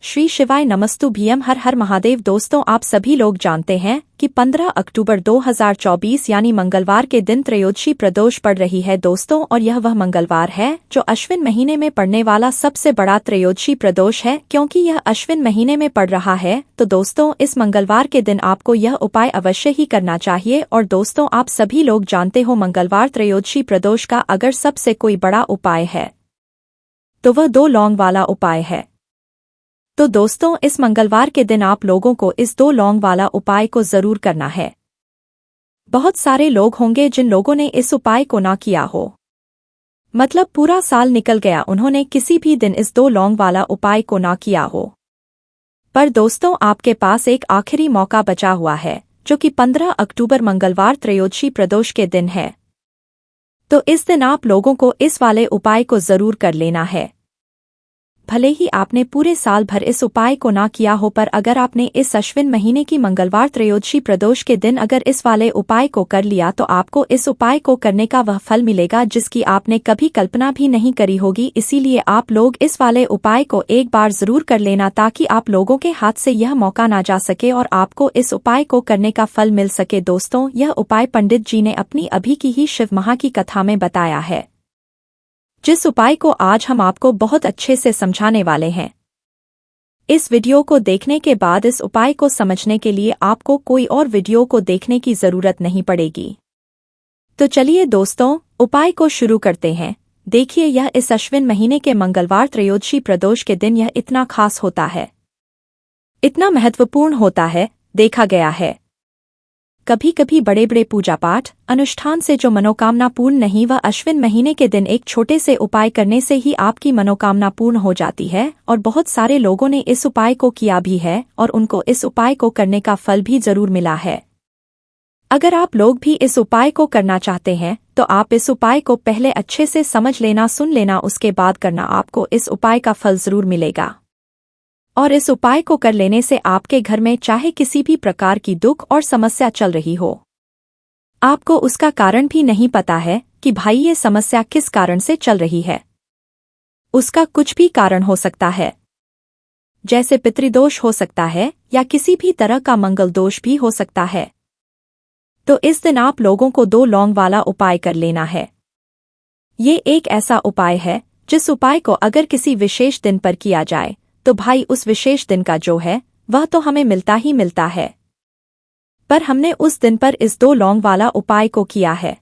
श्री शिवाय नमस्तु भीम हर हर महादेव। दोस्तों, आप सभी लोग जानते हैं कि 15 अक्टूबर 2024 यानी मंगलवार के दिन त्रयोदशी प्रदोष पड़ रही है दोस्तों, और यह वह मंगलवार है जो अश्विन महीने में पड़ने वाला सबसे बड़ा त्रयोदशी प्रदोष है। क्योंकि यह अश्विन महीने में पड़ रहा है तो दोस्तों इस मंगलवार के दिन आपको यह उपाय अवश्य ही करना चाहिए। और दोस्तों, आप सभी लोग जानते हो मंगलवार त्रयोदशी प्रदोष का अगर सबसे कोई बड़ा उपाय है तो वह 2 लौंग वाला उपाय है। तो दोस्तों इस मंगलवार के दिन आप लोगों को इस 2 लौंग वाला उपाय को जरूर करना है। बहुत सारे लोग होंगे जिन लोगों ने इस उपाय को ना किया हो, मतलब पूरा साल निकल गया उन्होंने किसी भी दिन इस 2 लौंग वाला उपाय को ना किया हो। पर दोस्तों आपके पास एक आखिरी मौका बचा हुआ है जो कि 15 अक्टूबर मंगलवार त्रयोदशी प्रदोष के दिन है। तो इस दिन आप लोगों को इस वाले उपाय को जरूर कर लेना है। भले ही आपने पूरे साल भर इस उपाय को ना किया हो, पर अगर आपने इस अश्विन महीने की मंगलवार त्रयोदशी प्रदोष के दिन अगर इस वाले उपाय को कर लिया तो आपको इस उपाय को करने का वह फल मिलेगा जिसकी आपने कभी कल्पना भी नहीं करी होगी। इसीलिए आप लोग इस वाले उपाय को एक बार जरूर कर लेना ताकि आप लोगों के हाथ से यह मौका ना जा सके और आपको इस उपाय को करने का फल मिल सके। दोस्तों यह उपाय पंडित जी ने अपनी अभी की ही शिव महा की कथा में बताया है, जिस उपाय को आज हम आपको बहुत अच्छे से समझाने वाले हैं। इस वीडियो को देखने के बाद इस उपाय को समझने के लिए आपको कोई और वीडियो को देखने की जरूरत नहीं पड़ेगी। तो चलिए दोस्तों उपाय को शुरू करते हैं। देखिए यह इस अश्विन महीने के मंगलवार त्रयोदशी प्रदोष के दिन यह इतना खास होता है, इतना महत्वपूर्ण होता है। देखा गया है कभी कभी बड़े बड़े पूजा पाठ अनुष्ठान से जो मनोकामना पूर्ण नहीं, वह अश्विन महीने के दिन एक छोटे से उपाय करने से ही आपकी मनोकामना पूर्ण हो जाती है। और बहुत सारे लोगों ने इस उपाय को किया भी है और उनको इस उपाय को करने का फल भी जरूर मिला है। अगर आप लोग भी इस उपाय को करना चाहते हैं तो आप इस उपाय को पहले अच्छे से समझ लेना, सुन लेना, उसके बाद करना, आपको इस उपाय का फल जरूर मिलेगा। और इस उपाय को कर लेने से आपके घर में चाहे किसी भी प्रकार की दुख और समस्या चल रही हो, आपको उसका कारण भी नहीं पता है कि भाई ये समस्या किस कारण से चल रही है, उसका कुछ भी कारण हो सकता है, जैसे पितृदोष हो सकता है या किसी भी तरह का मंगल दोष भी हो सकता है। तो इस दिन आप लोगों को 2 लौंग वाला उपाय कर लेना है। ये एक ऐसा उपाय है जिस उपाय को अगर किसी विशेष दिन पर किया जाए तो भाई उस विशेष दिन का जो है वह तो हमें मिलता ही मिलता है, पर हमने उस दिन पर इस 2 लौंग वाला उपाय को किया है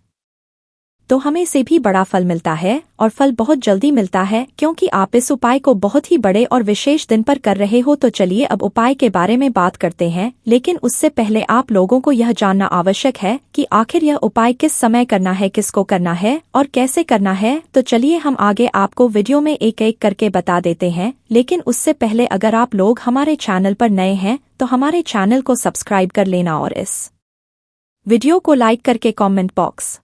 तो हमें से भी बड़ा फल मिलता है और फल बहुत जल्दी मिलता है, क्योंकि आप इस उपाय को बहुत ही बड़े और विशेष दिन पर कर रहे हो। तो चलिए अब उपाय के बारे में बात करते हैं, लेकिन उससे पहले आप लोगों को यह जानना आवश्यक है कि आखिर यह उपाय किस समय करना है, किसको करना है और कैसे करना है। तो चलिए हम आगे आपको वीडियो में एक एक करके बता देते हैं, लेकिन उससे पहले अगर आप लोग हमारे चैनल पर नए हैं तो हमारे चैनल को सब्सक्राइब कर लेना और इस वीडियो को लाइक करके कॉमेंट बॉक्स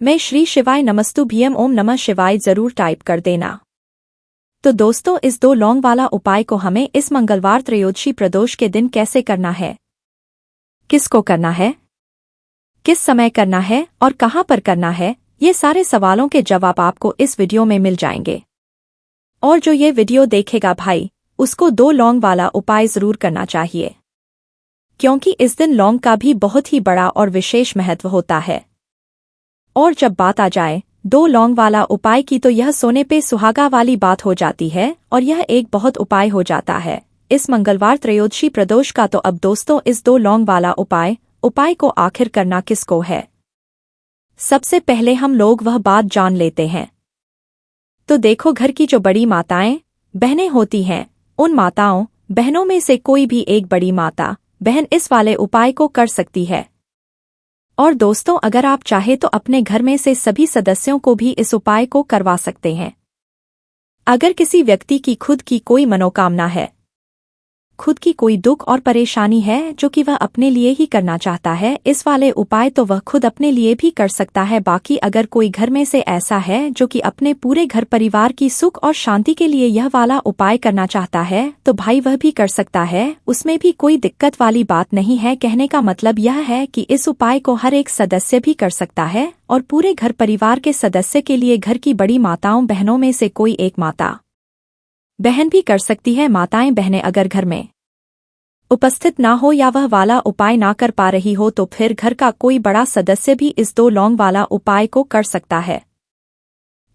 मैं श्री शिवाय नमस्तु भीम ओम नमः शिवाय जरूर टाइप कर देना। तो दोस्तों इस 2 लौंग वाला उपाय को हमें इस मंगलवार त्रयोदशी प्रदोष के दिन कैसे करना है, किसको करना है, किस समय करना है और कहां पर करना है, ये सारे सवालों के जवाब आपको इस वीडियो में मिल जाएंगे। और जो ये वीडियो देखेगा भाई उसको 2 लौंग वाला उपाय जरूर करना चाहिए, क्योंकि इस दिन लौंग का भी बहुत ही बड़ा और विशेष महत्व होता है। और जब बात आ जाए 2 लौंग वाला उपाय की तो यह सोने पे सुहागा वाली बात हो जाती है और यह एक बहुत उपाय हो जाता है इस मंगलवार त्रयोदशी प्रदोष का। तो अब दोस्तों इस 2 लौंग वाला उपाय को आखिर करना किसको है, सबसे पहले हम लोग वह बात जान लेते हैं। तो देखो घर की जो बड़ी माताएं बहनें होती हैं, उन माताओं बहनों में से कोई भी एक बड़ी माता बहन इस वाले उपाय को कर सकती है। और दोस्तों अगर आप चाहे तो अपने घर में से सभी सदस्यों को भी इस उपाय को करवा सकते हैं। अगर किसी व्यक्ति की खुद की कोई मनोकामना है, खुद की कोई दुख और परेशानी है जो कि वह अपने लिए ही करना चाहता है इस वाले उपाय, तो वह खुद अपने लिए भी कर सकता है। बाकी अगर कोई घर में से ऐसा है जो कि अपने पूरे घर परिवार की सुख और शांति के लिए यह वाला उपाय करना चाहता है तो भाई वह भी कर सकता है, उसमें भी कोई दिक्कत वाली बात नहीं है। कहने का मतलब यह है कि इस उपाय को हर एक सदस्य भी कर सकता है और पूरे घर परिवार के सदस्य के लिए घर की बड़ी माताओं बहनों में से कोई एक माता बहन भी कर सकती है। माताएं बहनें अगर घर में उपस्थित ना हो या वह वाला उपाय ना कर पा रही हो तो फिर घर का कोई बड़ा सदस्य भी इस 2 लौंग वाला उपाय को कर सकता है।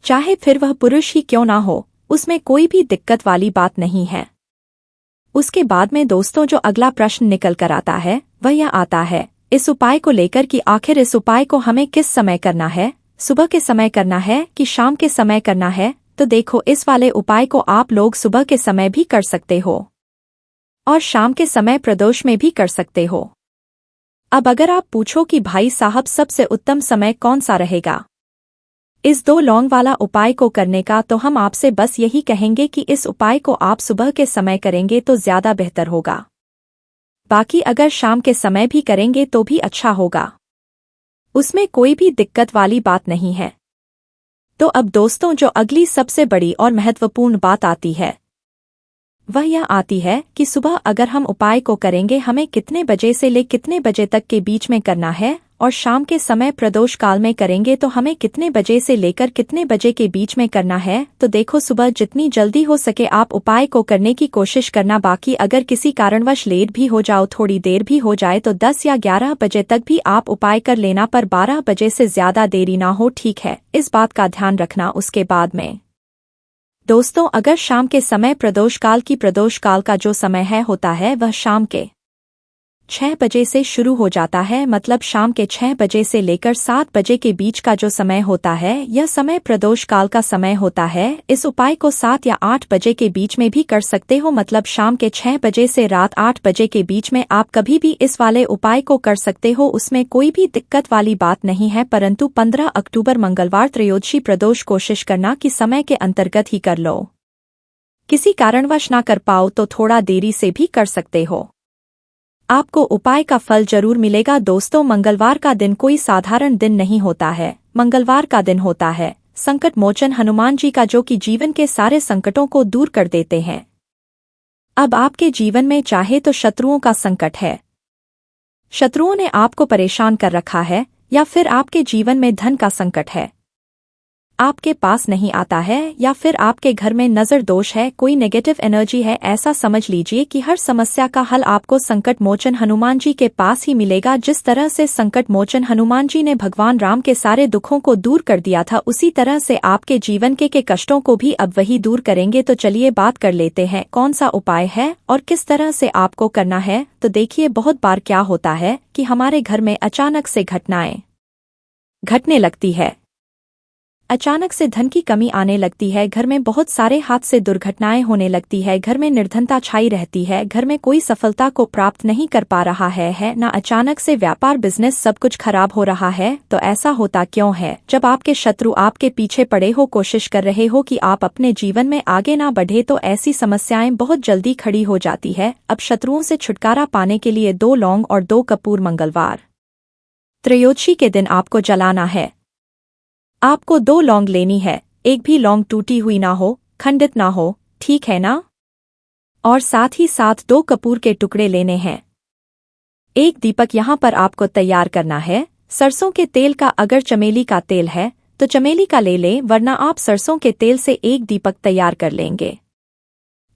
चाहे फिर वह पुरुष ही क्यों ना हो, उसमें कोई भी दिक्कत वाली बात नहीं है। उसके बाद में दोस्तों जो अगला प्रश्न निकल कर आता है वह यह आता है इस उपाय को लेकर कि आखिर इस उपाय को हमें किस समय करना है, सुबह के समय करना है कि शाम के समय करना है। तो देखो, इस वाले उपाय को आप लोग सुबह के समय भी कर सकते हो और शाम के समय प्रदोष में भी कर सकते हो। अब अगर आप पूछो कि भाई साहब सबसे उत्तम समय कौन सा रहेगा इस 2 लौंग वाला उपाय को करने का, तो हम आपसे बस यही कहेंगे कि इस उपाय को आप सुबह के समय करेंगे तो ज्यादा बेहतर होगा। बाकी अगर शाम के समय भी करेंगे तो भी अच्छा होगा, उसमें कोई भी दिक्कत वाली बात नहीं है। तो अब दोस्तों जो अगली सबसे बड़ी और महत्वपूर्ण बात आती है वह यह आती है कि सुबह अगर हम उपाय को करेंगे हमें कितने बजे से ले कितने बजे तक के बीच में करना है, और शाम के समय प्रदोष काल में करेंगे तो हमें कितने बजे से लेकर कितने बजे के बीच में करना है। तो देखो, सुबह जितनी जल्दी हो सके आप उपाय को करने की कोशिश करना। बाकी अगर किसी कारणवश लेट भी हो जाओ, थोड़ी देर भी हो जाए, तो 10 या 11 बजे तक भी आप उपाय कर लेना, पर 12 बजे से ज्यादा देरी ना हो, ठीक है? इस बात का ध्यान रखना। उसके बाद में दोस्तों अगर शाम के समय प्रदोष काल का जो समय होता है वह शाम के 6 बजे से शुरू हो जाता है। मतलब शाम के 6 बजे से लेकर 7 बजे के बीच का जो समय होता है यह समय प्रदोष काल का समय होता है। इस उपाय को 7 या 8 बजे के बीच में भी कर सकते हो। मतलब शाम के 6 बजे से रात 8 बजे के बीच में आप कभी भी इस वाले उपाय को कर सकते हो, उसमें कोई भी दिक्कत वाली बात नहीं है। परंतु 15 अक्टूबर मंगलवार त्रयोदशी प्रदोष कोशिश करना कि समय के अंतर्गत ही कर लो। किसी कारणवश ना कर पाओ तो थोड़ा देरी से भी कर सकते हो, आपको उपाय का फल जरूर मिलेगा। दोस्तों मंगलवार का दिन कोई साधारण दिन नहीं होता है। मंगलवार का दिन होता है संकट मोचन हनुमान जी का, जो कि जीवन के सारे संकटों को दूर कर देते हैं। अब आपके जीवन में चाहे तो शत्रुओं का संकट है, शत्रुओं ने आपको परेशान कर रखा है, या फिर आपके जीवन में धन का संकट है, आपके पास नहीं आता है, या फिर आपके घर में नजर दोष है, कोई नेगेटिव एनर्जी है, ऐसा समझ लीजिए कि हर समस्या का हल आपको संकट मोचन हनुमान जी के पास ही मिलेगा। जिस तरह से संकट मोचन हनुमान जी ने भगवान राम के सारे दुखों को दूर कर दिया था, उसी तरह से आपके जीवन के कष्टों को भी अब वही दूर करेंगे। तो चलिए बात कर लेते हैं कौन सा उपाय है और किस तरह से आपको करना है। तो देखिए, बहुत बार क्या होता है कि हमारे घर में अचानक से घटनाएं घटने लगती है, अचानक से धन की कमी आने लगती है, घर में बहुत सारे हादसे दुर्घटनाएं होने लगती है, घर में निर्धनता छाई रहती है, घर में कोई सफलता को प्राप्त नहीं कर पा रहा है ना, अचानक से व्यापार बिजनेस सब कुछ खराब हो रहा है। तो ऐसा होता क्यों है? जब आपके शत्रु आपके पीछे पड़े हो, कोशिश कर रहे हो कि आप अपने जीवन में आगे ना बढ़े, तो ऐसी समस्याएं बहुत जल्दी खड़ी हो जाती है। अब शत्रुओं से छुटकारा पाने के लिए 2 लौंग और 2 कपूर मंगलवार त्रयोदशी के दिन आपको जलाना है। आपको 2 लौंग लेनी है, एक भी लौंग टूटी हुई ना हो, खंडित ना हो, ठीक है ना? और साथ ही साथ 2 कपूर के टुकड़े लेने हैं। एक दीपक यहाँ पर आपको तैयार करना है सरसों के तेल का। अगर चमेली का तेल है तो चमेली का ले लें, वरना आप सरसों के तेल से एक दीपक तैयार कर लेंगे।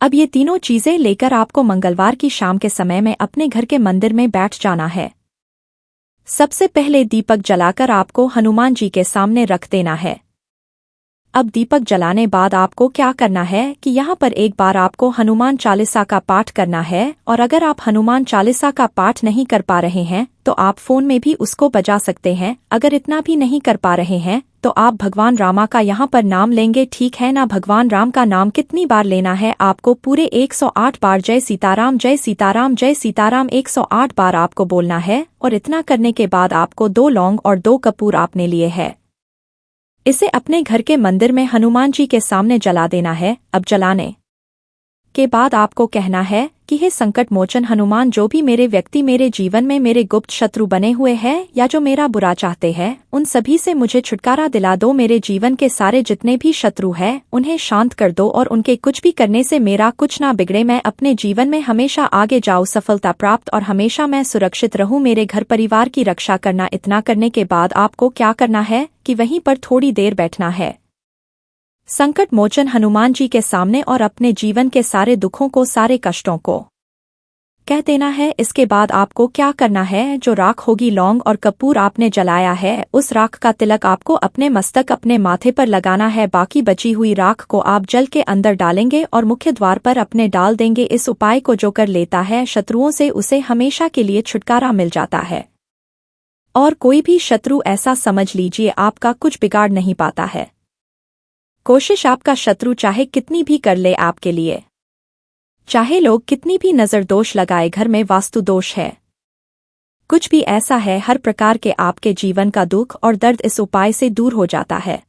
अब ये तीनों चीजें लेकर आपको मंगलवार की शाम के समय में अपने घर के मंदिर में बैठ जाना है। सबसे पहले दीपक जलाकर आपको हनुमान जी के सामने रख देना है। अब दीपक जलाने बाद आपको क्या करना है कि यहाँ पर एक बार आपको हनुमान चालीसा का पाठ करना है। और अगर आप हनुमान चालीसा का पाठ नहीं कर पा रहे हैं तो आप फोन में भी उसको बजा सकते हैं। अगर इतना भी नहीं कर पा रहे हैं तो आप भगवान रामा का यहाँ पर नाम लेंगे, ठीक है ना? भगवान राम का नाम कितनी बार लेना है? आपको पूरे 108 बार जय सीताराम जय सीताराम जय सीताराम 108 बार आपको बोलना है। और इतना करने के बाद आपको 2 लौंग और 2 कपूर आपने लिए है, इसे अपने घर के मंदिर में हनुमान जी के सामने जला देना है। अब जलाने के बाद आपको कहना है कि हे संकट मोचन हनुमान, जो भी मेरे व्यक्ति मेरे जीवन में मेरे गुप्त शत्रु बने हुए हैं या जो मेरा बुरा चाहते हैं, उन सभी से मुझे छुटकारा दिला दो। मेरे जीवन के सारे जितने भी शत्रु हैं उन्हें शांत कर दो, और उनके कुछ भी करने से मेरा कुछ ना बिगड़े। मैं अपने जीवन में हमेशा आगे जाऊँ, सफलता प्राप्त, और हमेशा मैं सुरक्षित रहूँ, मेरे घर परिवार की रक्षा करना। इतना करने के बाद आपको क्या करना है कि वहीं पर थोड़ी देर बैठना है। संकट मोचन हनुमान जी के सामने और अपने जीवन के सारे दुखों को, सारे कष्टों को कह देना है। इसके बाद आपको क्या करना है, जो राख होगी, लौंग और कपूर आपने जलाया है, उस राख का तिलक आपको अपने मस्तक, अपने माथे पर लगाना है। बाकी बची हुई राख को आप जल के अंदर डालेंगे और मुख्य द्वार पर अपने डाल देंगे। इस उपाय को जो कर लेता है शत्रुओं से, उसे हमेशा के लिए छुटकारा मिल जाता है और कोई भी शत्रु, ऐसा समझ लीजिए, आपका कुछ बिगाड़ नहीं पाता है। कोशिश आपका शत्रु चाहे कितनी भी कर ले आपके लिए, चाहे लोग कितनी भी नजर दोष लगाए, घर में वास्तु दोष है, कुछ भी ऐसा है, हर प्रकार के आपके जीवन का दुख और दर्द इस उपाय से दूर हो जाता है,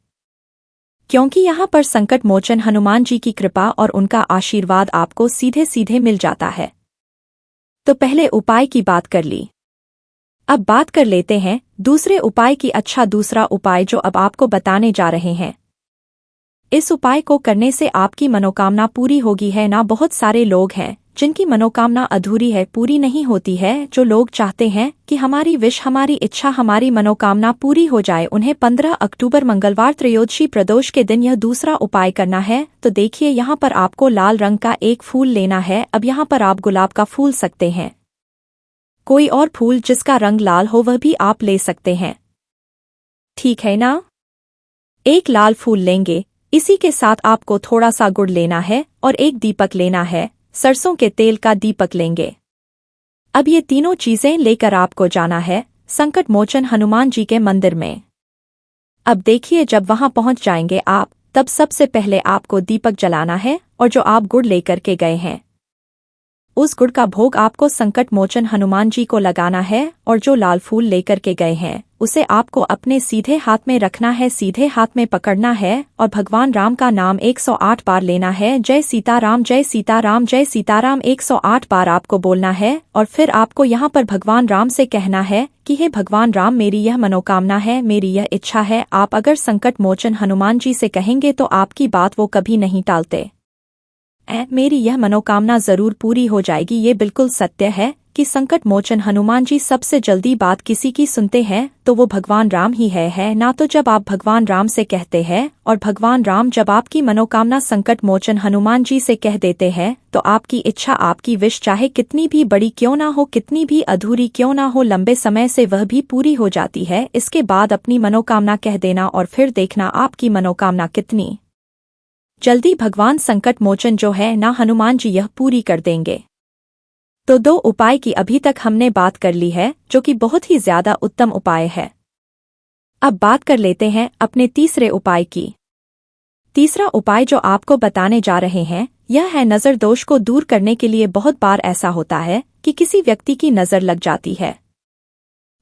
क्योंकि यहाँ पर संकट मोचन हनुमान जी की कृपा और उनका आशीर्वाद आपको सीधे सीधे मिल जाता है। तो पहले उपाय की बात कर ली, अब बात कर लेते हैं दूसरे उपाय की। अच्छा, दूसरा उपाय जो अब आपको बताने जा रहे हैं, इस उपाय को करने से आपकी मनोकामना पूरी होगी है ना। बहुत सारे लोग हैं जिनकी मनोकामना अधूरी है, पूरी नहीं होती है। जो लोग चाहते हैं कि हमारी विश, हमारी इच्छा, हमारी मनोकामना पूरी हो जाए, उन्हें 15 अक्टूबर मंगलवार त्रयोदशी प्रदोष के दिन यह दूसरा उपाय करना है। तो देखिए, यहाँ पर आपको लाल रंग का एक फूल लेना है। अब यहाँ पर आप गुलाब का फूल सकते हैं, कोई और फूल जिसका रंग लाल हो वह भी आप ले सकते हैं, ठीक है ना। एक लाल फूल लेंगे, इसी के साथ आपको थोड़ा सा गुड़ लेना है और एक दीपक लेना है, सरसों के तेल का दीपक लेंगे। अब ये तीनों चीजें लेकर आपको जाना है संकट मोचन हनुमान जी के मंदिर में। अब देखिए, जब वहां पहुंच जाएंगे आप, तब सबसे पहले आपको दीपक जलाना है और जो आप गुड़ लेकर के गए हैं, उस गुड़ का भोग आपको संकट मोचन हनुमान जी को लगाना है। और जो लाल फूल लेकर के गए हैं, उसे आपको अपने सीधे हाथ में रखना है, सीधे हाथ में पकड़ना है और भगवान राम का नाम 108 बार लेना है। जय सीताराम, जय सीताराम, जय सीताराम 108 बार आपको बोलना है। और फिर आपको यहाँ पर भगवान राम से कहना है कि हे भगवान राम, मेरी यह मनोकामना है, मेरी यह इच्छा है। आप अगर संकट मोचन हनुमान जी से कहेंगे तो आपकी बात वो कभी नहीं टालते। मेरी यह मनोकामना जरूर पूरी हो जाएगी। ये बिल्कुल सत्य है कि संकट मोचन हनुमान जी सबसे जल्दी बात किसी की सुनते हैं तो वो भगवान राम ही है ना। तो जब आप भगवान राम से कहते हैं और भगवान राम जब आपकी मनोकामना संकट मोचन हनुमान जी से कह देते हैं, तो आपकी इच्छा, आपकी विश, चाहे कितनी भी बड़ी क्यों ना हो, कितनी भी अधूरी क्यों ना हो, लंबे समय से वह भी पूरी हो जाती है। इसके बाद अपनी मनोकामना कह देना और फिर देखना आपकी मनोकामना कितनी जल्दी भगवान संकट मोचन जो है ना, हनुमान जी, यह पूरी कर देंगे। तो 2 उपाय की अभी तक हमने बात कर ली है, जो कि बहुत ही ज्यादा उत्तम उपाय है। अब बात कर लेते हैं अपने तीसरे उपाय की। तीसरा उपाय जो आपको बताने जा रहे हैं, यह है नजर दोष को दूर करने के लिए। बहुत बार ऐसा होता है कि किसी व्यक्ति की नजर लग जाती है,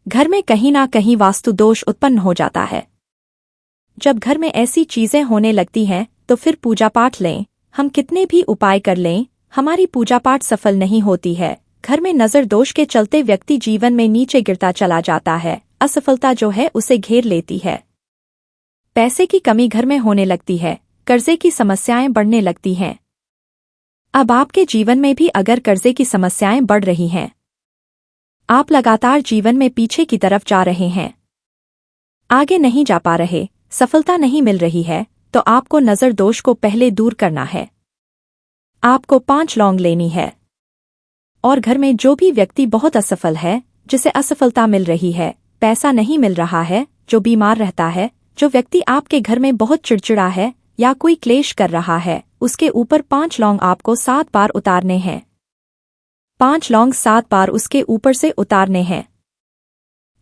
घर में कहीं ना कहीं वास्तु दोष उत्पन्न हो जाता है। जब घर में ऐसी चीजें होने लगती हैं तो फिर पूजा पाठ लें, हम कितने भी उपाय कर लें, हमारी पूजा पाठ सफल नहीं होती है। घर में नजर दोष के चलते व्यक्ति जीवन में नीचे गिरता चला जाता है, असफलता जो है उसे घेर लेती है, पैसे की कमी घर में होने लगती है, कर्जे की समस्याएं बढ़ने लगती हैं। अब आपके जीवन में भी अगर कर्जे की समस्याएं बढ़ रही हैं, आप लगातार जीवन में पीछे की तरफ जा रहे हैं, आगे नहीं जा पा रहे, सफलता नहीं मिल रही है, तो आपको नजर दोष को पहले दूर करना है। आपको 5 लौंग लेनी है और घर में जो भी व्यक्ति बहुत असफल है, जिसे असफलता मिल रही है, पैसा नहीं मिल रहा है, जो बीमार रहता है, जो व्यक्ति आपके घर में बहुत चिड़चिड़ा है या कोई क्लेश कर रहा है, उसके ऊपर 5 लौंग आपको 7 बार उतारने हैं। 5 लौंग 7 बार उसके ऊपर से उतारने हैं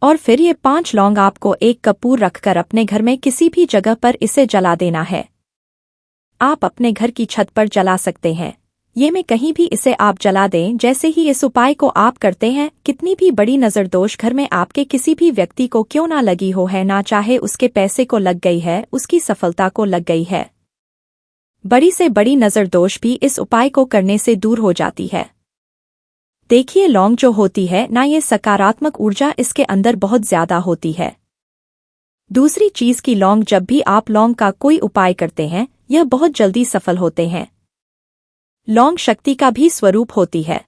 और फिर ये 5 लौंग आपको एक कपूर रखकर अपने घर में किसी भी जगह पर इसे जला देना है। आप अपने घर की छत पर जला सकते हैं, ये में कहीं भी इसे आप जला दें। जैसे ही इस उपाय को आप करते हैं, कितनी भी बड़ी नजर दोष घर में आपके किसी भी व्यक्ति को क्यों ना लगी हो है ना, चाहे उसके पैसे को लग गई है, उसकी सफलता को लग गई है, बड़ी से बड़ी नजर दोष भी इस उपाय को करने से दूर हो जाती है। देखिए, लौंग जो होती है ना, ये सकारात्मक ऊर्जा इसके अंदर बहुत ज्यादा होती है। दूसरी चीज की लौंग, जब भी आप लौंग का कोई उपाय करते हैं, यह बहुत जल्दी सफल होते हैं। लौंग शक्ति का भी स्वरूप होती है।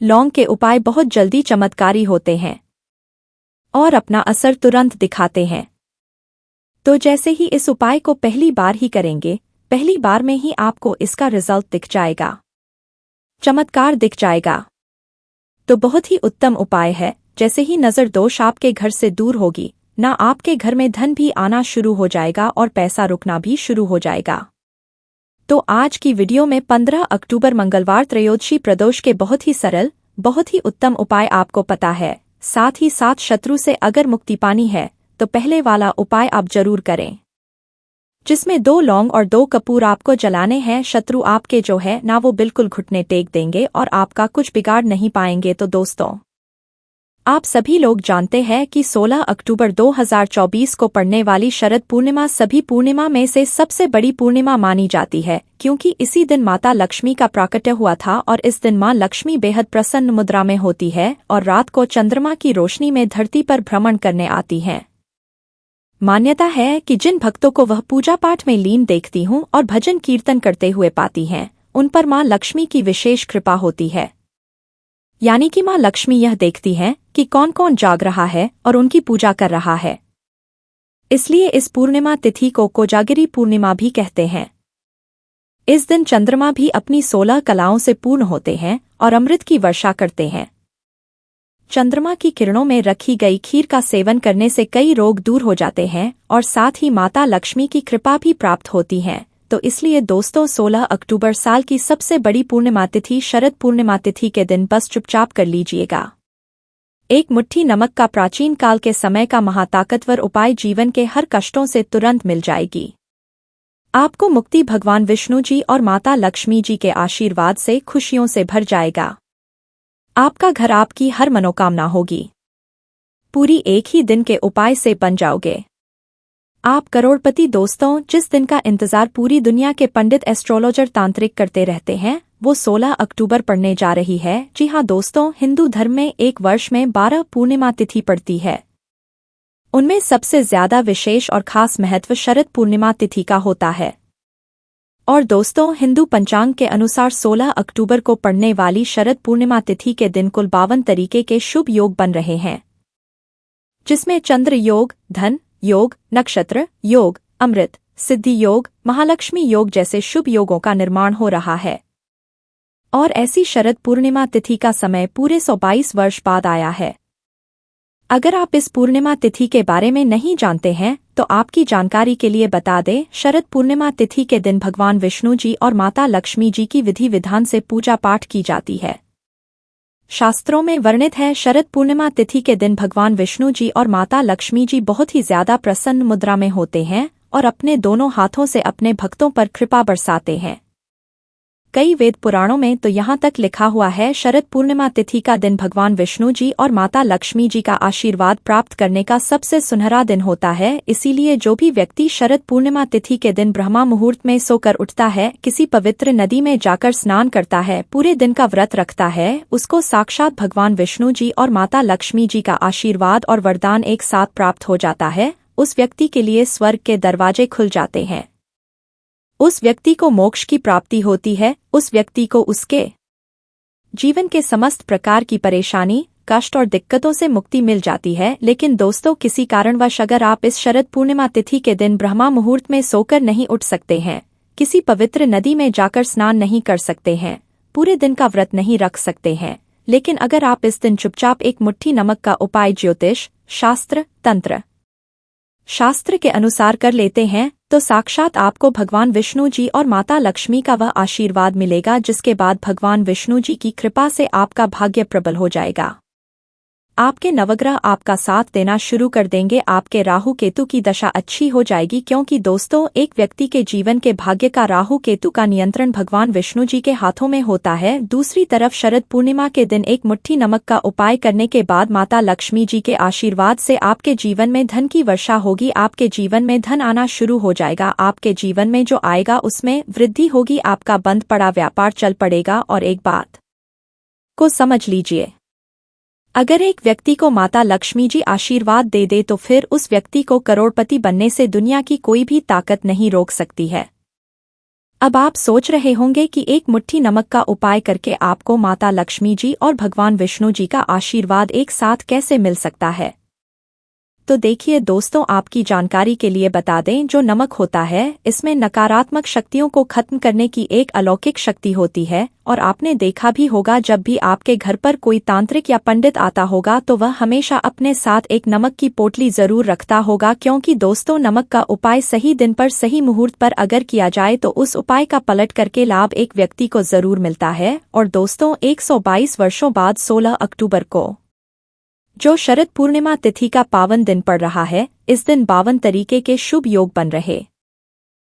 लौंग के उपाय बहुत जल्दी चमत्कारी होते हैं और अपना असर तुरंत दिखाते हैं। तो जैसे ही इस उपाय को पहली बार ही करेंगे, पहली बार में ही आपको इसका रिजल्ट दिख जाएगा, चमत्कार दिख जाएगा। तो बहुत ही उत्तम उपाय है। जैसे ही नज़र दोष आपके घर से दूर होगी, ना आपके घर में धन भी आना शुरू हो जाएगा और पैसा रुकना भी शुरू हो जाएगा। तो आज की वीडियो में 15 अक्टूबर मंगलवार त्रयोदशी प्रदोष के बहुत ही सरल, बहुत ही उत्तम उपाय आपको पता है। साथ ही साथ शत्रु से अगर मुक्ति पानी है तो पहले वाला उपाय आप जरूर करें, जिसमें 2 लौंग और 2 कपूर आपको जलाने हैं। शत्रु आपके जो है ना वो बिल्कुल घुटने टेक देंगे और आपका कुछ बिगाड़ नहीं पाएंगे। तो दोस्तों, आप सभी लोग जानते हैं कि 16 अक्टूबर 2024 को पड़ने वाली शरद पूर्णिमा सभी पूर्णिमा में से सबसे बड़ी पूर्णिमा मानी जाती है, क्योंकि इसी दिन माता लक्ष्मी का प्राकट्य हुआ था और इस दिन मां लक्ष्मी बेहद प्रसन्न मुद्रा में होती है और रात को चंद्रमा की रोशनी में धरती पर भ्रमण करने आती हैं। मान्यता है कि जिन भक्तों को वह पूजा पाठ में लीन देखती हूँ और भजन कीर्तन करते हुए पाती हैं, उन पर मां लक्ष्मी की विशेष कृपा होती है। यानी कि मां लक्ष्मी यह देखती हैं कि कौन कौन जाग रहा है और उनकी पूजा कर रहा है। इसलिए इस पूर्णिमा तिथि को कोजागिरी पूर्णिमा भी कहते हैं। इस दिन चंद्रमा भी अपनी 16 कलाओं से पूर्ण होते हैं और अमृत की वर्षा करते हैं। चंद्रमा की किरणों में रखी गई खीर का सेवन करने से कई रोग दूर हो जाते हैं और साथ ही माता लक्ष्मी की कृपा भी प्राप्त होती है। तो इसलिए दोस्तों, 16 अक्टूबर साल की सबसे बड़ी पूर्णिमा तिथि शरद पूर्णिमा तिथि के दिन बस चुपचाप कर लीजिएगा। एक मुट्ठी नमक का प्राचीन काल के समय का महाताकतवर उपाय जीवन के हर कष्टों से तुरंत मिल जाएगी। आपको मुक्ति भगवान विष्णु जी और माता लक्ष्मी जी के आशीर्वाद से खुशियों से भर जाएगा। आपका घर आपकी हर मनोकामना होगी पूरी एक ही दिन के उपाय से बन जाओगे आप करोड़पति। दोस्तों, जिस दिन का इंतजार पूरी दुनिया के पंडित एस्ट्रोलॉजर तांत्रिक करते रहते हैं, वो 16 अक्टूबर पड़ने जा रही है। जी हाँ दोस्तों, हिंदू धर्म में एक वर्ष में 12 पूर्णिमा तिथि पड़ती है। उनमें सबसे ज्यादा विशेष और खास महत्व शरद पूर्णिमा तिथि का होता है। और दोस्तों, हिंदू पंचांग के अनुसार 16 अक्टूबर को पड़ने वाली शरद पूर्णिमा तिथि के दिन कुल 52 तरीके के शुभ योग बन रहे हैं, जिसमें चंद्र योग, धन योग, नक्षत्र योग, अमृत, सिद्धि योग, महालक्ष्मी योग जैसे शुभ योगों का निर्माण हो रहा है। और ऐसी शरद पूर्णिमा तिथि का समय पूरे 122 वर्ष बाद आया है। अगर आप इस पूर्णिमा तिथि के बारे में नहीं जानते हैं तो आपकी जानकारी के लिए बता दें, शरद पूर्णिमा तिथि के दिन भगवान विष्णु जी और माता लक्ष्मी जी की विधि विधान से पूजा पाठ की जाती है। शास्त्रों में वर्णित है, शरद पूर्णिमा तिथि के दिन भगवान विष्णु जी और माता लक्ष्मी जी बहुत ही ज्यादा प्रसन्न मुद्रा में होते हैं और अपने दोनों हाथों से अपने भक्तों पर कृपा बरसाते हैं। कई वेद पुराणों में तो यहाँ तक लिखा हुआ है, शरद पूर्णिमा तिथि का दिन भगवान विष्णु जी और माता लक्ष्मी जी का आशीर्वाद प्राप्त करने का सबसे सुनहरा दिन होता है। इसीलिए जो भी व्यक्ति शरद पूर्णिमा तिथि के दिन ब्रह्मा मुहूर्त में सोकर उठता है, किसी पवित्र नदी में जाकर स्नान करता है, पूरे दिन का व्रत रखता है, उसको साक्षात भगवान विष्णु जी और माता लक्ष्मी जी का आशीर्वाद और वरदान एक साथ प्राप्त हो जाता है। उस व्यक्ति के लिए स्वर्ग के दरवाजे खुल जाते हैं, उस व्यक्ति को मोक्ष की प्राप्ति होती है, उस व्यक्ति को उसके जीवन के समस्त प्रकार की परेशानी, कष्ट और दिक्कतों से मुक्ति मिल जाती है। लेकिन दोस्तों, किसी कारणवश अगर आप इस शरद पूर्णिमा तिथि के दिन ब्रह्मा मुहूर्त में सोकर नहीं उठ सकते हैं, किसी पवित्र नदी में जाकर स्नान नहीं कर सकते हैं, पूरे दिन का व्रत नहीं रख सकते हैं, लेकिन अगर आप इस दिन चुपचाप एक मुट्ठी नमक का उपाय ज्योतिष शास्त्र, तंत्र शास्त्र के अनुसार कर लेते हैं, तो साक्षात आपको भगवान विष्णु जी और माता लक्ष्मी का वह आशीर्वाद मिलेगा, जिसके बाद भगवान विष्णु जी की कृपा से आपका भाग्य प्रबल हो जाएगा। आपके नवग्रह आपका साथ देना शुरू कर देंगे, आपके राहु केतु की दशा अच्छी हो जाएगी, क्योंकि दोस्तों, एक व्यक्ति के जीवन के भाग्य का राहु केतु का नियंत्रण भगवान विष्णु जी के हाथों में होता है। दूसरी तरफ शरद पूर्णिमा के दिन एक मुट्ठी नमक का उपाय करने के बाद माता लक्ष्मी जी के आशीर्वाद से आपके जीवन में धन की वर्षा होगी, आपके जीवन में धन आना शुरू हो जाएगा, आपके जीवन में जो आएगा उसमें वृद्धि होगी, आपका बंद पड़ा व्यापार चल पड़ेगा। और एक बात को समझ लीजिए, अगर एक व्यक्ति को माता लक्ष्मी जी आशीर्वाद दे दे तो फिर उस व्यक्ति को करोड़पति बनने से दुनिया की कोई भी ताकत नहीं रोक सकती है। अब आप सोच रहे होंगे कि एक मुट्ठी नमक का उपाय करके आपको माता लक्ष्मी जी और भगवान विष्णु जी का आशीर्वाद एक साथ कैसे मिल सकता है। तो देखिए दोस्तों, आपकी जानकारी के लिए बता दें, जो नमक होता है इसमें नकारात्मक शक्तियों को खत्म करने की एक अलौकिक शक्ति होती है। और आपने देखा भी होगा, जब भी आपके घर पर कोई तांत्रिक या पंडित आता होगा तो वह हमेशा अपने साथ एक नमक की पोटली जरूर रखता होगा, क्योंकि दोस्तों नमक का उपाय सही दिन पर सही मुहूर्त पर अगर किया जाए तो उस उपाय का पलट करके लाभ एक व्यक्ति को जरूर मिलता है। और दोस्तों 122 वर्षों बाद 16 अक्टूबर को जो शरद पूर्णिमा तिथि का पावन दिन पड़ रहा है, इस दिन 52 तरीके के शुभ योग बन रहे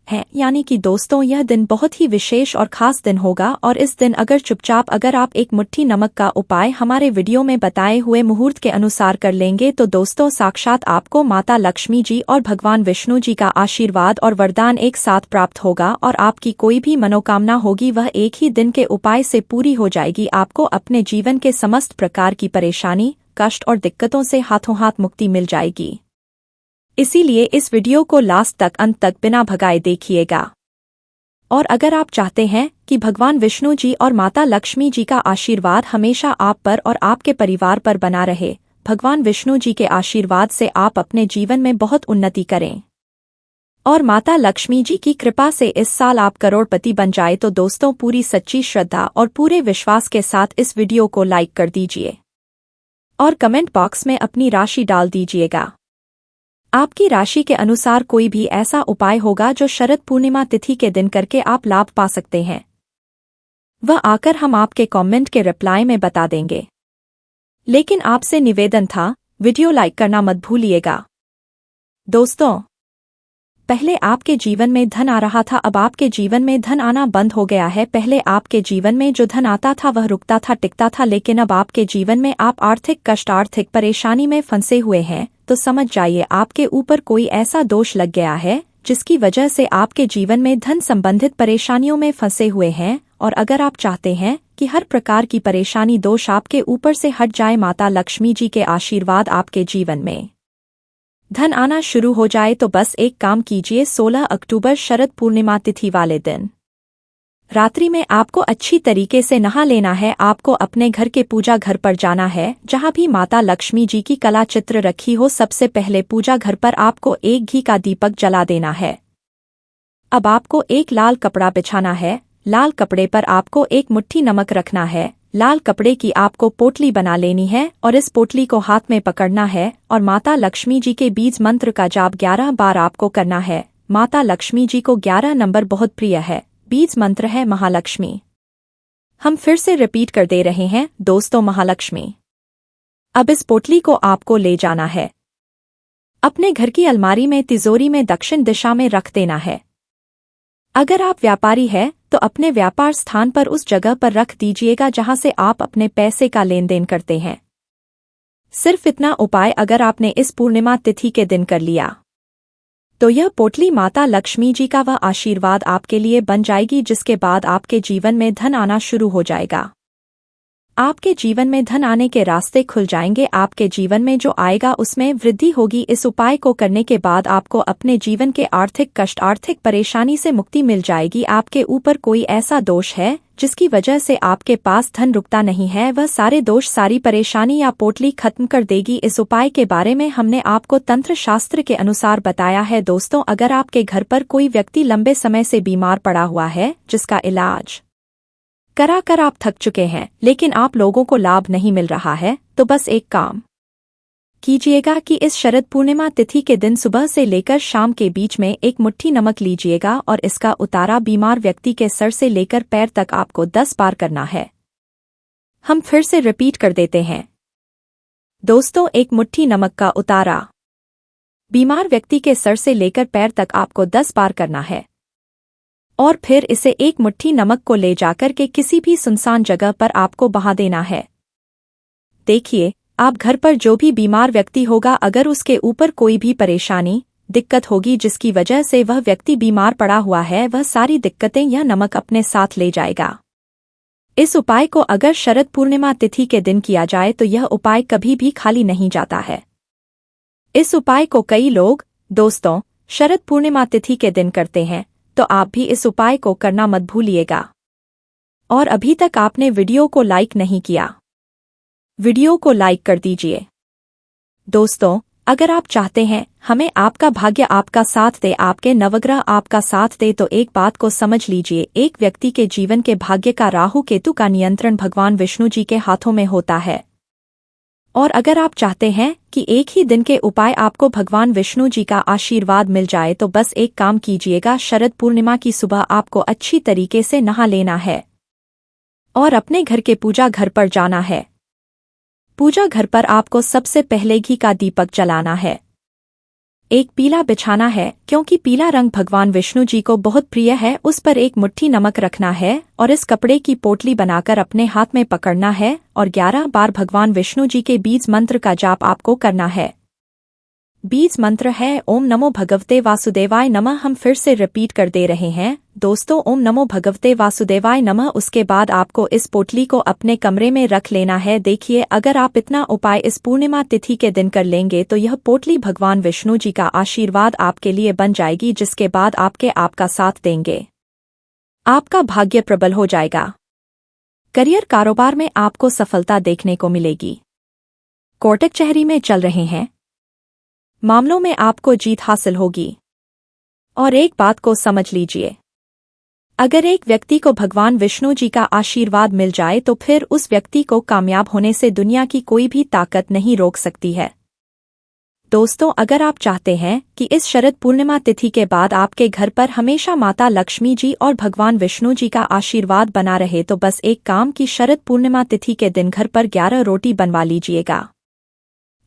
हैं। यानी कि दोस्तों यह दिन बहुत ही विशेष और खास दिन होगा। और इस दिन अगर आप एक मुट्ठी नमक का उपाय हमारे वीडियो में बताए हुए मुहूर्त के अनुसार कर लेंगे तो दोस्तों साक्षात आपको माता लक्ष्मी जी और भगवान विष्णु जी का आशीर्वाद और वरदान एक साथ प्राप्त होगा, और आपकी कोई भी मनोकामना होगी वह एक ही दिन के उपाय से पूरी हो जाएगी। आपको अपने जीवन के समस्त प्रकार की परेशानी, कष्ट और दिक्कतों से हाथों हाथ मुक्ति मिल जाएगी। इसीलिए इस वीडियो को लास्ट तक अंत तक बिना भगाए देखिएगा। और अगर आप चाहते हैं कि भगवान विष्णु जी और माता लक्ष्मी जी का आशीर्वाद हमेशा आप पर और आपके परिवार पर बना रहे, भगवान विष्णु जी के आशीर्वाद से आप अपने जीवन में बहुत उन्नति करें और माता लक्ष्मी जी की कृपा से इस साल आप करोड़पति बन जाए, तो दोस्तों पूरी सच्ची श्रद्धा और पूरे विश्वास के साथ इस वीडियो को लाइक कर दीजिए और कमेंट बॉक्स में अपनी राशि डाल दीजिएगा। आपकी राशि के अनुसार कोई भी ऐसा उपाय होगा जो शरद पूर्णिमा तिथि के दिन करके आप लाभ पा सकते हैं, वह आकर हम आपके कमेंट के रिप्लाई में बता देंगे। लेकिन आपसे निवेदन था, वीडियो लाइक करना मत भूलिएगा। दोस्तों पहले आपके जीवन में धन आ रहा था, अब आपके जीवन में धन आना बंद हो गया है। पहले आपके जीवन में जो धन आता था वह रुकता था, टिकता था, लेकिन अब आपके जीवन में आप आर्थिक कष्ट, आर्थिक परेशानी में फंसे हुए हैं। तो समझ जाइए आपके ऊपर कोई ऐसा दोष लग गया है जिसकी वजह से आपके जीवन में धन संबंधित परेशानियों में फंसे हुए हैं। और अगर आप चाहते हैं कि हर प्रकार की परेशानी, दोष आपके ऊपर से हट जाए, माता लक्ष्मी जी के आशीर्वाद आपके जीवन में धन आना शुरू हो जाए, तो बस एक काम कीजिए। 16 अक्टूबर शरद पूर्णिमा तिथि वाले दिन रात्रि में आपको अच्छी तरीके से नहा लेना है। आपको अपने घर के पूजा घर पर जाना है, जहां भी माता लक्ष्मी जी की कला चित्र रखी हो। सबसे पहले पूजा घर पर आपको एक घी का दीपक जला देना है। अब आपको एक लाल कपड़ा बिछाना है। लाल कपड़े पर आपको एक मुट्ठी नमक रखना है। लाल कपड़े की आपको पोटली बना लेनी है और इस पोटली को हाथ में पकड़ना है और माता लक्ष्मी जी के बीज मंत्र का जाप 11 बार आपको करना है। माता लक्ष्मी जी को 11 नंबर बहुत प्रिय है। बीज मंत्र है महालक्ष्मी। हम फिर से रिपीट कर दे रहे हैं दोस्तों, महालक्ष्मी। अब इस पोटली को आपको ले जाना है, अपने घर की अलमारी में, तिजोरी में दक्षिण दिशा में रख देना है। अगर आप व्यापारी हैं तो अपने व्यापार स्थान पर उस जगह पर रख दीजिएगा जहां से आप अपने पैसे का लेन देन करते हैं। सिर्फ इतना उपाय अगर आपने इस पूर्णिमा तिथि के दिन कर लिया तो यह पोटली माता लक्ष्मी जी का वह आशीर्वाद आपके लिए बन जाएगी, जिसके बाद आपके जीवन में धन आना शुरू हो जाएगा। आपके जीवन में धन आने के रास्ते खुल जाएंगे। आपके जीवन में जो आएगा उसमें वृद्धि होगी। इस उपाय को करने के बाद आपको अपने जीवन के आर्थिक कष्ट, आर्थिक परेशानी से मुक्ति मिल जाएगी। आपके ऊपर कोई ऐसा दोष है जिसकी वजह से आपके पास धन रुकता नहीं है, वह सारे दोष, सारी परेशानी या पोटली खत्म कर देगी। इस उपाय के बारे में हमने आपको तंत्र शास्त्र के अनुसार बताया है। दोस्तों अगर आपके घर पर कोई व्यक्ति लंबे समय से बीमार पड़ा हुआ है, जिसका इलाज करा कर आप थक चुके हैं, लेकिन आप लोगों को लाभ नहीं मिल रहा है, तो बस एक काम कीजिएगा कि इस शरद पूर्णिमा तिथि के दिन सुबह से लेकर शाम के बीच में एक मुट्ठी नमक लीजिएगा और इसका उतारा बीमार व्यक्ति के सर से लेकर पैर तक आपको 10 बार करना है। हम फिर से रिपीट कर देते हैं दोस्तों, एक मुट्ठी नमक का उतारा बीमार व्यक्ति के सर से लेकर पैर तक आपको 10 बार करना है और फिर इसे एक मुट्ठी नमक को ले जाकर के किसी भी सुनसान जगह पर आपको बहा देना है। देखिए, आप घर पर जो भी बीमार व्यक्ति होगा, अगर उसके ऊपर कोई भी परेशानी, दिक्कत होगी जिसकी वजह से वह व्यक्ति बीमार पड़ा हुआ है, वह सारी दिक्कतें यह नमक अपने साथ ले जाएगा। इस उपाय को अगर शरद पूर्णिमा तिथि के दिन किया जाए तो यह उपाय कभी भी खाली नहीं जाता है। इस उपाय को कई लोग दोस्तों शरद पूर्णिमा तिथि के दिन करते हैं, तो आप भी इस उपाय को करना मत भूलिएगा। और अभी तक आपने वीडियो को लाइक नहीं किया, वीडियो को लाइक कर दीजिए। दोस्तों अगर आप चाहते हैं हमें आपका भाग्य आपका साथ दे, आपके नवग्रह आपका साथ दे, तो एक बात को समझ लीजिए, एक व्यक्ति के जीवन के भाग्य का राहु केतु का नियंत्रण भगवान विष्णु जी के हाथों में होता है। और अगर आप चाहते हैं कि एक ही दिन के उपाय आपको भगवान विष्णु जी का आशीर्वाद मिल जाए, तो बस एक काम कीजिएगा, शरद पूर्णिमा की सुबह आपको अच्छी तरीके से नहा लेना है और अपने घर के पूजा घर पर जाना है। पूजा घर पर आपको सबसे पहले घी का दीपक जलाना है, एक पीला बिछाना है क्योंकि पीला रंग भगवान विष्णु जी को बहुत प्रिय है। उस पर एक मुट्ठी नमक रखना है और इस कपड़े की पोटली बनाकर अपने हाथ में पकड़ना है और 11 बार भगवान विष्णु जी के बीज मंत्र का जाप आपको करना है। बीज मंत्र है ओम नमो भगवते वासुदेवाय नमः। हम फिर से रिपीट कर दे रहे हैं दोस्तों, ओम नमो भगवते वासुदेवाय नमः। उसके बाद आपको इस पोटली को अपने कमरे में रख लेना है। देखिए, अगर आप इतना उपाय इस पूर्णिमा तिथि के दिन कर लेंगे तो यह पोटली भगवान विष्णु जी का आशीर्वाद आपके लिए बन जाएगी, जिसके बाद आपका साथ देंगे, आपका भाग्य प्रबल हो जाएगा। करियर कारोबार में आपको सफलता देखने को मिलेगी। कोर्ट कचहरी में चल रहे हैं मामलों में आपको जीत हासिल होगी। और एक बात को समझ लीजिए, अगर एक व्यक्ति को भगवान विष्णु जी का आशीर्वाद मिल जाए तो फिर उस व्यक्ति को कामयाब होने से दुनिया की कोई भी ताकत नहीं रोक सकती है। दोस्तों, अगर आप चाहते हैं कि इस शरद पूर्णिमा तिथि के बाद आपके घर पर हमेशा माता लक्ष्मी जी और भगवान विष्णु जी का आशीर्वाद बना रहे, तो बस एक काम की शरद पूर्णिमा तिथि के दिन घर पर 11 रोटी बनवा लीजिएगा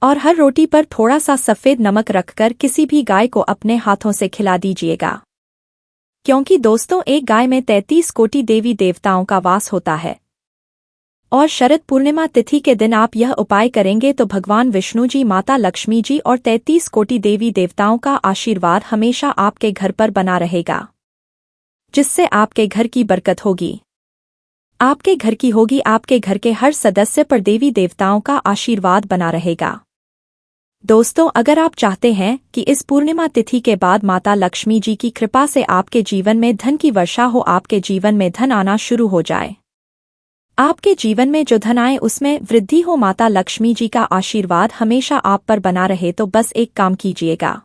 और हर रोटी पर थोड़ा सा सफेद नमक रखकर किसी भी गाय को अपने हाथों से खिला दीजिएगा, क्योंकि दोस्तों एक गाय में 33 कोटि देवी देवताओं का वास होता है। और शरद पूर्णिमा तिथि के दिन आप यह उपाय करेंगे तो भगवान विष्णु जी, माता लक्ष्मी जी और 33 कोटि देवी देवताओं का आशीर्वाद हमेशा आपके घर पर बना रहेगा, जिससे आपके घर की बरकत होगी, आपके घर की होगी, आपके घर के हर सदस्य पर देवी देवताओं का आशीर्वाद बना रहेगा। दोस्तों, अगर आप चाहते हैं कि इस पूर्णिमा तिथि के बाद माता लक्ष्मी जी की कृपा से आपके जीवन में धन की वर्षा हो, आपके जीवन में धन आना शुरू हो जाए, आपके जीवन में जो धन आए उसमें वृद्धि हो, माता लक्ष्मी जी का आशीर्वाद हमेशा आप पर बना रहे, तो बस एक काम कीजिएगा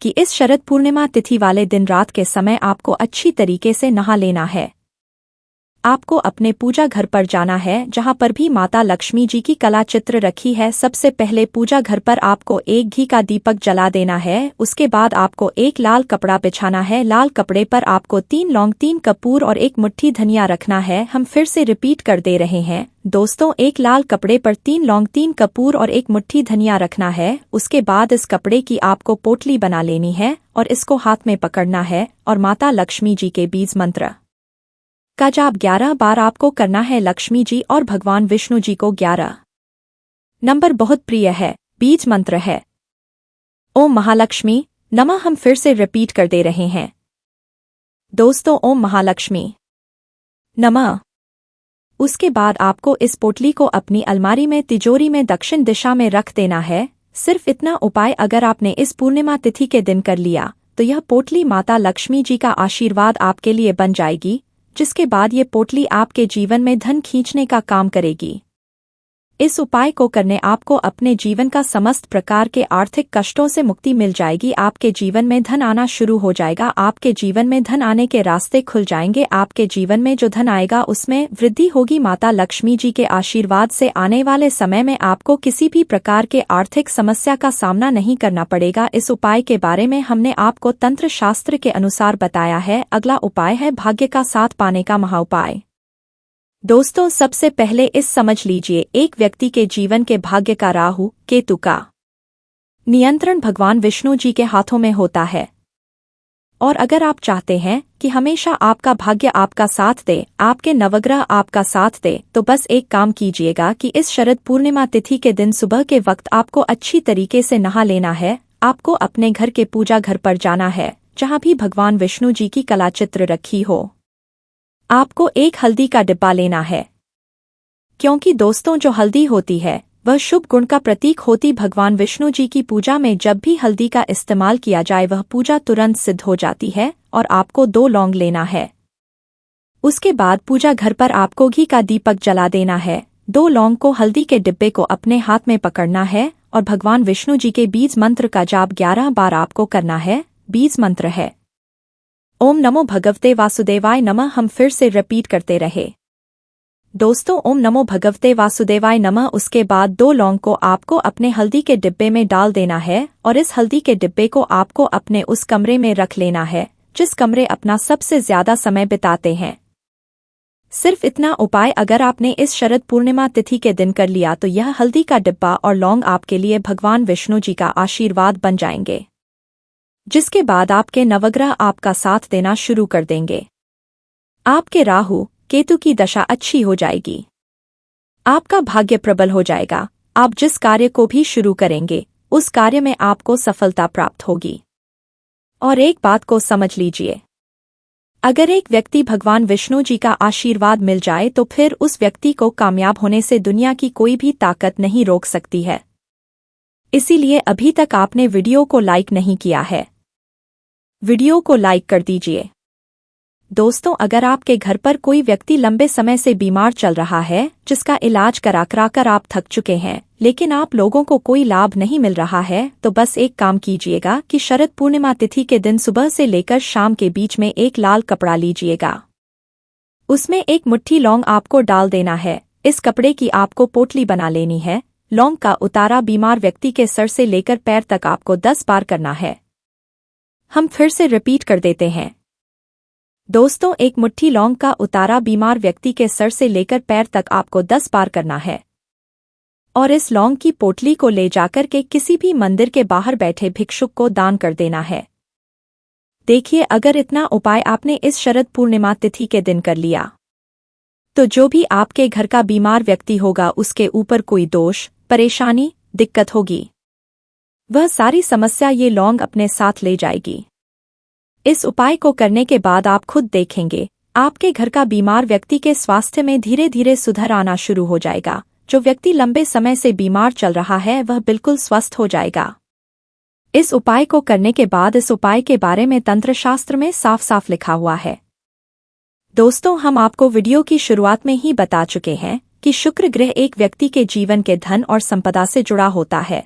कि इस शरद पूर्णिमा तिथि वाले दिन रात के समय आपको अच्छी तरीके से नहा लेना है। आपको अपने पूजा घर पर जाना है, जहां पर भी माता लक्ष्मी जी की कला चित्र रखी है। सबसे पहले पूजा घर पर आपको एक घी का दीपक जला देना है। उसके बाद आपको एक लाल कपड़ा बिछाना है। लाल कपड़े पर आपको 3 लौंग, 3 कपूर और एक मुट्ठी धनिया रखना है। हम फिर से रिपीट कर दे रहे हैं दोस्तों, एक लाल कपड़े पर 3 लौंग, 3 कपूर और एक मुट्ठी धनिया रखना है। उसके बाद इस कपड़े की आपको पोटली बना लेनी है और इसको हाथ में पकड़ना है और माता लक्ष्मी जी के बीज मंत्र का जाप 11 बार आपको करना है। लक्ष्मी जी और भगवान विष्णु जी को 11 नंबर बहुत प्रिय है। बीज मंत्र है ओम महालक्ष्मी नमः। हम फिर से रिपीट कर दे रहे हैं दोस्तों, ओम महालक्ष्मी नमः। उसके बाद आपको इस पोटली को अपनी अलमारी में, तिजोरी में दक्षिण दिशा में रख देना है। सिर्फ इतना उपाय अगर आपने इस पूर्णिमा तिथि के दिन कर लिया तो यह पोटली माता लक्ष्मी जी का आशीर्वाद आपके लिए बन जाएगी, जिसके बाद ये पोटली आपके जीवन में धन खींचने का काम करेगी। इस उपाय को करने आपको अपने जीवन का समस्त प्रकार के आर्थिक कष्टों से मुक्ति मिल जाएगी। आपके जीवन में धन आना शुरू हो जाएगा। आपके जीवन में धन आने के रास्ते खुल जाएंगे। आपके जीवन में जो धन आएगा उसमें वृद्धि होगी। माता लक्ष्मी जी के आशीर्वाद से आने वाले समय में आपको किसी भी प्रकार के आर्थिक समस्या का सामना नहीं करना पड़ेगा। इस उपाय के बारे में हमने आपको तंत्र शास्त्र के अनुसार बताया है। अगला उपाय है भाग्य का साथ पाने का महाउपाय। दोस्तों, सबसे पहले इस समझ लीजिए, एक व्यक्ति के जीवन के भाग्य का राहु केतु का नियंत्रण भगवान विष्णु जी के हाथों में होता है। और अगर आप चाहते हैं कि हमेशा आपका भाग्य आपका साथ दे, आपके नवग्रह आपका साथ दे, तो बस एक काम कीजिएगा कि इस शरद पूर्णिमा तिथि के दिन सुबह के वक्त आपको अच्छी तरीके से नहा लेना है। आपको अपने घर के पूजा घर पर जाना है, जहां भी भगवान विष्णु जी की कला चित्र रखी हो। आपको एक हल्दी का डिब्बा लेना है, क्योंकि दोस्तों जो हल्दी होती है वह शुभ गुण का प्रतीक होती। भगवान विष्णु जी की पूजा में जब भी हल्दी का इस्तेमाल किया जाए वह पूजा तुरंत सिद्ध हो जाती है। और आपको 2 लौंग लेना है। उसके बाद पूजा घर पर आपको घी का दीपक जला देना है। 2 लौंग को हल्दी के डिब्बे को अपने हाथ में पकड़ना है और भगवान विष्णु जी के बीज मंत्र का जाप 11 बार आपको करना है। बीज मंत्र है ओम नमो भगवते वासुदेवाय नमः। हम फिर से रिपीट करते रहे दोस्तों, ओम नमो भगवते वासुदेवाय नमः। उसके बाद 2 लौंग को आपको अपने हल्दी के डिब्बे में डाल देना है और इस हल्दी के डिब्बे को आपको अपने उस कमरे में रख लेना है जिस कमरे अपना सबसे ज्यादा समय बिताते हैं। सिर्फ इतना उपाय अगर आपने इस शरद पूर्णिमा तिथि के दिन कर लिया तो यह हल्दी का डिब्बा और लौंग आपके लिए भगवान विष्णु जी का आशीर्वाद बन जाएंगे, जिसके बाद आपके नवग्रह आपका साथ देना शुरू कर देंगे। आपके राहु केतु की दशा अच्छी हो जाएगी, आपका भाग्य प्रबल हो जाएगा। आप जिस कार्य को भी शुरू करेंगे उस कार्य में आपको सफलता प्राप्त होगी। और एक बात को समझ लीजिए, अगर एक व्यक्ति भगवान विष्णु जी का आशीर्वाद मिल जाए तो फिर उस व्यक्ति को कामयाब होने से दुनिया की कोई भी ताकत नहीं रोक सकती है। इसीलिए अभी तक आपने वीडियो को लाइक नहीं किया है, वीडियो को लाइक कर दीजिए। दोस्तों, अगर आपके घर पर कोई व्यक्ति लंबे समय से बीमार चल रहा है, जिसका इलाज करा कर आप थक चुके हैं, लेकिन आप लोगों को कोई लाभ नहीं मिल रहा है, तो बस एक काम कीजिएगा कि शरद पूर्णिमा तिथि के दिन सुबह से लेकर शाम के बीच में एक लाल कपड़ा लीजिएगा। उसमें एक मुट्ठी लौंग आपको डाल देना है। इस कपड़े की आपको पोटली बना लेनी है। लौंग का उतारा बीमार व्यक्ति के सर से लेकर पैर तक आपको 10 बार करना है। हम फिर से रिपीट कर देते हैं दोस्तों, एक मुट्ठी लौंग का उतारा बीमार व्यक्ति के सर से लेकर पैर तक आपको 10 बार करना है और इस लौंग की पोटली को ले जाकर के किसी भी मंदिर के बाहर बैठे भिक्षुक को दान कर देना है। देखिए, अगर इतना उपाय आपने इस शरद पूर्णिमा तिथि के दिन कर लिया तो जो भी आपके घर का बीमार व्यक्ति होगा उसके ऊपर कोई दोष, परेशानी, दिक्कत होगी, वह सारी समस्या ये लौंग अपने साथ ले जाएगी। इस उपाय को करने के बाद आप खुद देखेंगे आपके घर का बीमार व्यक्ति के स्वास्थ्य में धीरे धीरे सुधार आना शुरू हो जाएगा। जो व्यक्ति लंबे समय से बीमार चल रहा है वह बिल्कुल स्वस्थ हो जाएगा। इस उपाय को करने के बाद इस उपाय के बारे में तंत्र शास्त्र में साफ साफ लिखा हुआ है। दोस्तों, हम आपको वीडियो की शुरुआत में ही बता चुके हैं कि शुक्र ग्रह एक व्यक्ति के जीवन के धन और संपदा से जुड़ा होता है।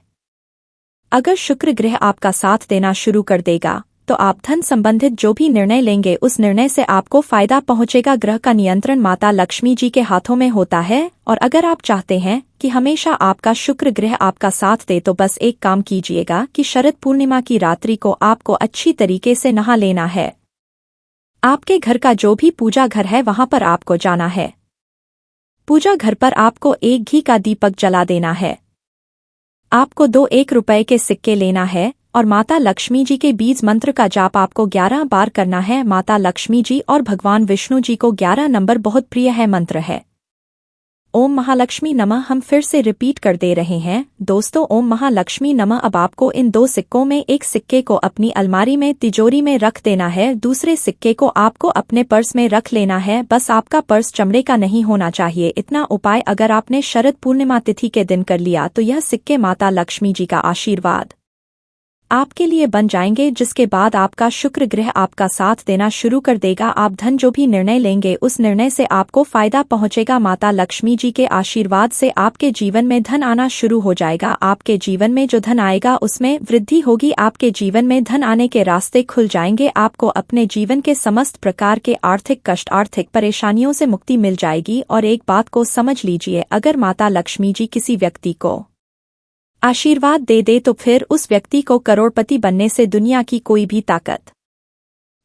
अगर शुक्र ग्रह आपका साथ देना शुरू कर देगा तो आप धन संबंधित जो भी निर्णय लेंगे उस निर्णय से आपको फायदा पहुंचेगा। ग्रह का नियंत्रण माता लक्ष्मी जी के हाथों में होता है और अगर आप चाहते हैं कि हमेशा आपका शुक्र ग्रह आपका साथ दे तो बस एक काम कीजिएगा कि शरद पूर्णिमा की रात्रि को आपको अच्छी तरीके से नहा लेना है। आपके घर का जो भी पूजा घर है वहां पर आपको जाना है। पूजा घर पर आपको एक घी का दीपक जला देना है। आपको 2 1 रुपए के सिक्के लेना है और माता लक्ष्मी जी के बीज मंत्र का जाप आपको 11 बार करना है। माता लक्ष्मी जी और भगवान विष्णु जी को 11 नंबर बहुत प्रिय है मंत्र है ओम महालक्ष्मी नमः। हम फिर से रिपीट कर दे रहे हैं दोस्तों, ओम महालक्ष्मी नमः। अब आपको इन 2 सिक्कों में एक सिक्के को अपनी अलमारी में तिजोरी में रख देना है, दूसरे सिक्के को आपको अपने पर्स में रख लेना है। बस आपका पर्स चमड़े का नहीं होना चाहिए। इतना उपाय अगर आपने शरद पूर्णिमा तिथि के दिन कर लिया तो यह सिक्के माता लक्ष्मी जी का आशीर्वाद आपके लिए बन जाएंगे, जिसके बाद आपका शुक्र ग्रह आपका साथ देना शुरू कर देगा। आप धन जो भी निर्णय लेंगे उस निर्णय से आपको फायदा पहुंचेगा। माता लक्ष्मी जी के आशीर्वाद से आपके जीवन में धन आना शुरू हो जाएगा। आपके जीवन में जो धन आएगा उसमें वृद्धि होगी। आपके जीवन में धन आने के रास्ते खुल जाएंगे। आपको अपने जीवन के समस्त प्रकार के आर्थिक कष्ट, आर्थिक परेशानियों से मुक्ति मिल जाएगी। और एक बात को समझ लीजिए, अगर माता लक्ष्मी जी किसी व्यक्ति को आशीर्वाद दे दे तो फिर उस व्यक्ति को करोड़पति बनने से दुनिया की कोई भी ताकत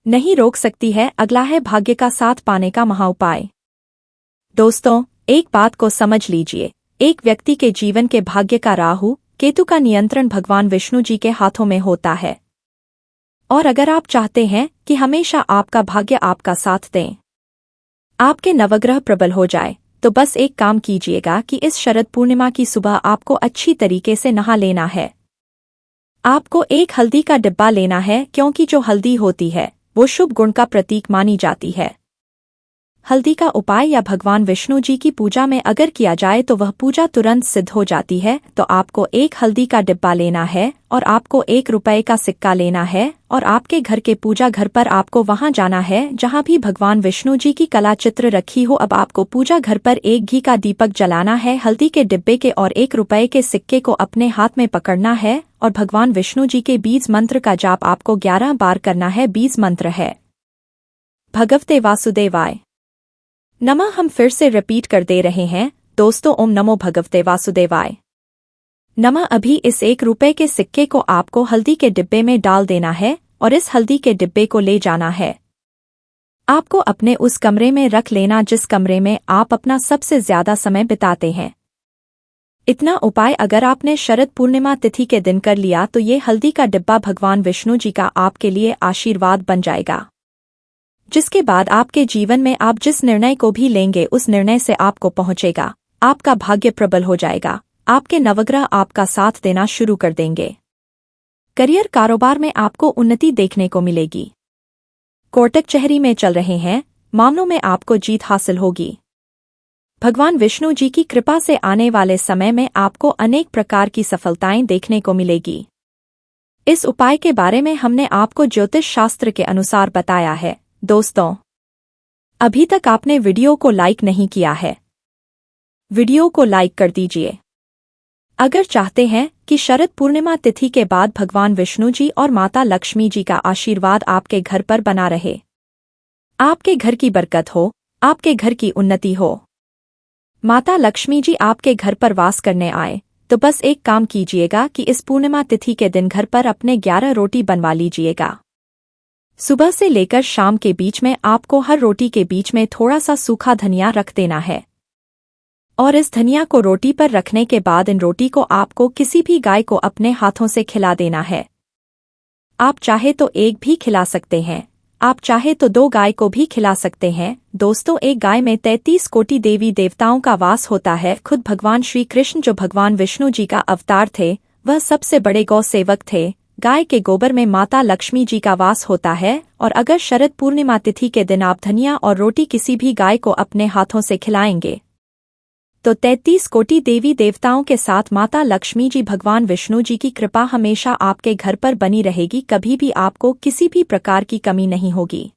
नहीं रोक सकती है। अगला है भाग्य का साथ पाने का महाउपाय। दोस्तों, एक बात को समझ लीजिए, एक व्यक्ति के जीवन के भाग्य का राहु केतु का नियंत्रण भगवान विष्णु जी के हाथों में होता है। और अगर आप चाहते हैं कि हमेशा आपका भाग्य आपका साथ दें, आपके नवग्रह प्रबल हो जाए, तो बस एक काम कीजिएगा कि इस शरद पूर्णिमा की सुबह आपको अच्छी तरीके से नहा लेना है। आपको एक हल्दी का डिब्बा लेना है, क्योंकि जो हल्दी होती है वो शुभ गुण का प्रतीक मानी जाती है। हल्दी का उपाय या भगवान विष्णु जी की पूजा में अगर किया जाए तो वह पूजा तुरंत सिद्ध हो जाती है। तो आपको एक हल्दी का डिब्बा लेना है और आपको 1 रुपए का सिक्का लेना है और आपके घर के पूजा घर पर आपको वहां जाना है जहां भी भगवान विष्णु जी की कला चित्र रखी हो। अब आपको पूजा घर पर एक घी का दीपक जलाना है, हल्दी के डिब्बे के और 1 रुपए के सिक्के को अपने हाथ में पकड़ना है और भगवान विष्णु जी के बीज मंत्र का जाप आपको 11 बार करना है। बीज मंत्र है भगवते वासुदेवाय नमः। हम फिर से रिपीट कर दे रहे हैं दोस्तों, ओम नमो भगवते वासुदेवाय नमः। अभी इस 1 रुपए के सिक्के को आपको हल्दी के डिब्बे में डाल देना है और इस हल्दी के डिब्बे को ले जाना है। आपको अपने उस कमरे में रख लेना जिस कमरे में आप अपना सबसे ज्यादा समय बिताते हैं। इतना उपाय अगर आपने शरद पूर्णिमा तिथि के दिन कर लिया तो ये हल्दी का डिब्बा भगवान विष्णु जी का आपके लिए आशीर्वाद बन जाएगा, जिसके बाद आपके जीवन में आप जिस निर्णय को भी लेंगे उस निर्णय से आपको पहुंचेगा। आपका भाग्य प्रबल हो जाएगा, आपके नवग्रह आपका साथ देना शुरू कर देंगे। करियर कारोबार में आपको उन्नति देखने को मिलेगी। कोर्ट कचहरी में चल रहे हैं, मामलों में आपको जीत हासिल होगी। भगवान विष्णु जी की कृपा से आने वाले समय में आपको अनेक प्रकार की सफलताएं देखने को मिलेगी। इस उपाय के बारे में हमने आपको ज्योतिष शास्त्र के अनुसार बताया है। दोस्तों, अभी तक आपने वीडियो को लाइक नहीं किया है, वीडियो को लाइक कर दीजिए। अगर चाहते हैं कि शरद पूर्णिमा तिथि के बाद भगवान विष्णु जी और माता लक्ष्मी जी का आशीर्वाद आपके घर पर बना रहे, आपके घर की बरकत हो, आपके घर की उन्नति हो, माता लक्ष्मी जी आपके घर पर वास करने आए, तो बस एक काम कीजिएगा कि इस पूर्णिमा तिथि के दिन घर पर अपने 11 रोटी बनवा लीजिएगा। सुबह से लेकर शाम के बीच में आपको हर रोटी के बीच में थोड़ा सा सूखा धनिया रख देना है और इस धनिया को रोटी पर रखने के बाद इन रोटी को आपको किसी भी गाय को अपने हाथों से खिला देना है। आप चाहे तो एक भी खिला सकते हैं, आप चाहे तो 2 गाय को भी खिला सकते हैं। दोस्तों, एक गाय में 33 कोटि देवी देवताओं का वास होता है। खुद भगवान श्री कृष्ण जो भगवान विष्णु जी का अवतार थे, वह सबसे बड़े गौ सेवक थे। गाय के गोबर में माता लक्ष्मी जी का वास होता है और अगर शरद पूर्णिमा तिथि के दिन आप धनिया और रोटी किसी भी गाय को अपने हाथों से खिलाएंगे तो 33 कोटि देवी देवताओं के साथ माता लक्ष्मी जी भगवान विष्णु जी की कृपा हमेशा आपके घर पर बनी रहेगी। कभी भी आपको किसी भी प्रकार की कमी नहीं होगी।